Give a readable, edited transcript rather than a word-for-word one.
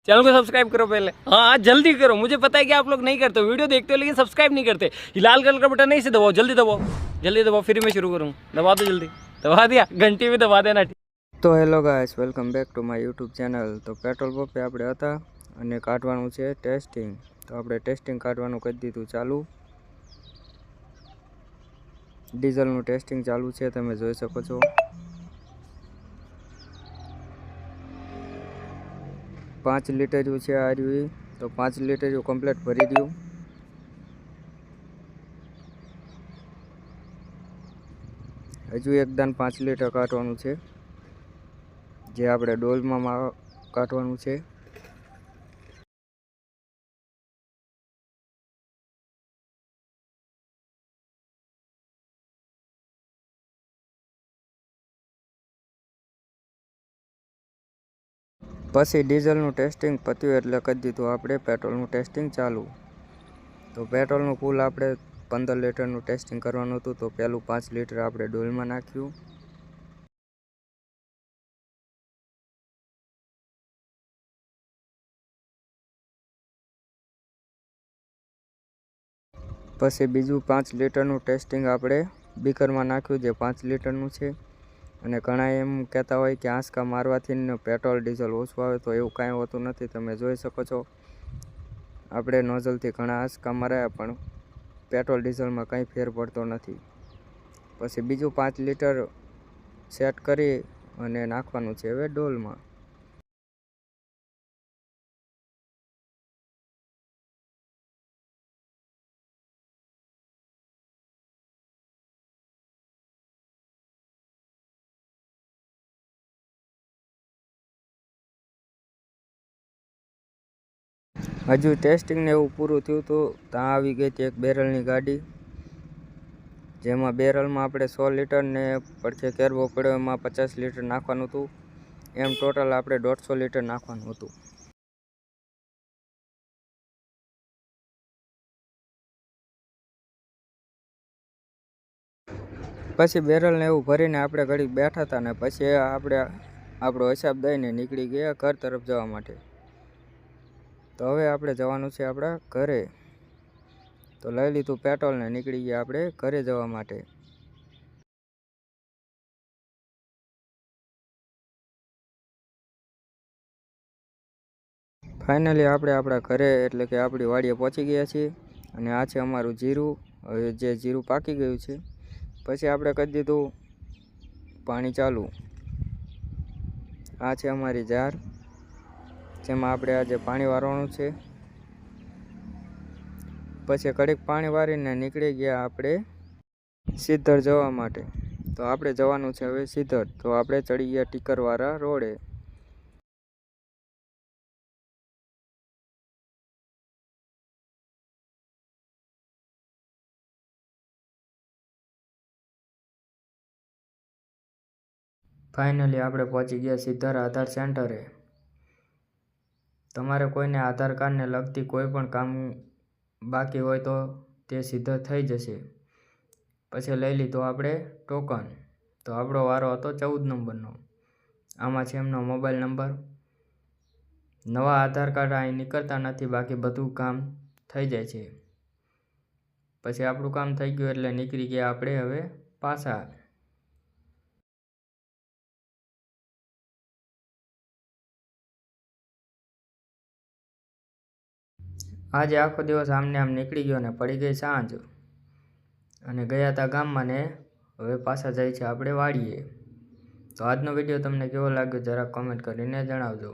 Channel को subscribe करो पहले। हाँ जल्दी करो, मुझे पता है कि आप लोग नहीं करते, वीडियो देखते हो लेकिन सब्सक्राइब नहीं करते। ये लाल कलर का बटन नहीं से दबाओ, जल्दी दबाओ, जल्दी दबाओ, फिर मैं शुरू करूँ। दबा दो जल्दी, दबा दिया, घंटी भी दबा देना। तो hello guys, welcome back to my YouTube channel. તો પેટ્રોલ પંપે આપણે હતા અને કાઢવાનું છે ટેસ્ટિંગ। તો આપણે ટેસ્ટિંગ કાઢવાનું કરી દીધું ચાલુ। ડીઝલનું ટેસ્ટિંગ ચાલુ છે, તમે જોઈ શકો છો। 5 લીટરનું છે આ રહ્યું। તો 5 લીટરનું કમ્પ્લીટ ભરી દઉં। હજુ એકદમ 5 લીટર કાઢવાનું છે, જે આપણે ડોલમાં કાઢવાનું છે। પછી ડીઝલનું ટેસ્ટિંગ પત્યું એટલે કરી દીધું આપણે પેટ્રોલનું ટેસ્ટિંગ ચાલુ। તો પેટ્રોલનું કુલ આપણે 15 લીટરનું ટેસ્ટિંગ કરવાનું હતું। તો પહેલું 5 લીટર આપણે ડોલમાં નાખ્યું। પછી બીજું 5 લીટરનું ટેસ્ટિંગ આપણે બીકરમાં નાખ્યું, જે 5 લીટરનું છે। અને ઘણા એમ કહેતા હોય કે આંચકા મારવાથી પેટ્રોલ ડીઝલ ઓછું આવે, તો એવું કાંઈ હોતું નથી। તમે જોઈ શકો છો, આપણે નોઝલથી ઘણા આંચકા માર્યા પણ પેટ્રોલ ડીઝલમાં કંઈ ફેર પડતો નથી। પછી બીજું 5 લીટર સેટ કરી અને નાખવાનું છે હવે ડોલમાં। હજુ ટેસ્ટિંગ ને એવું પૂરું થયું તો ત્યાં આવી ગઈ હતી એક બેરલની ગાડી, જેમાં બેરલમાં આપણે 100 લીટર ને પડખે કેરવો પડ્યો એમાં 50 લીટર નાખવાનું હતું। એમ ટોટલ આપણે 150 લીટર નાખવાનું હતું। પછી બેરલને એવું ભરીને આપણે ઘડીક બેઠા હતા ને પછી આપણે આપણો હિસાબ દઈને નીકળી ગયા ઘર તરફ જવા માટે। તો હવે આપણે જવાનું છે આપણા ઘરે। તો લઈ લીધું પેટ્રોલ ને નીકળી ગયા આપણે ઘરે જવા માટે। ફાઇનલી આપણે આપણા ઘરે એટલે કે આપણી વાડીએ પહોંચી ગયા છીએ। અને આ છે અમારું જીરું। હવે જે જીરું પાકી ગયું છે પછી આપણે કરી દીધું પાણી ચાલુ। આ છે અમારી જાર, જેમાં આપણે આજે પાણી વારવાનું છે। પછી ઘડીક પાણી વારીને નીકળી ગયા આપણે સિદ્ધર જવા માટે। તો આપણે જવાનું છે હવે સિદ્ધર। તો આપણે ચડી ગયા ટીકરવાળા રોડે। ફાઇનલી આપણે પહોંચી ગયા સિદ્ધર આધાર સેન્ટરે। તમારે કોઈને આધાર કાર્ડને લગતી કોઈ પણ કામ બાકી હોય તો તે સિદ્ધર થઈ જશે। પછી લઈ લીધું આપણે ટોકન। તો આપણો વારો હતો 14 નંબરનો। આમાં છે એમનો મોબાઈલ નંબર। નવા આધાર કાર્ડ અહીં નીકળતા નથી, બાકી બધું કામ થઈ જાય છે। પછી આપણું કામ થઈ ગયું એટલે નીકળી ગયા આપણે હવે પાછા। આજે આખો દિવસ આમને આમ નીકળી ગયો ને પડી ગઈ સાંજ, અને ગયા હતા ગામમાં ને હવે પાછા જાય છે આપણે વાડીએ। તો આજનો વિડીયો તમને કેવો લાગ્યો જરાક કોમેન્ટ કરીને જણાવજો।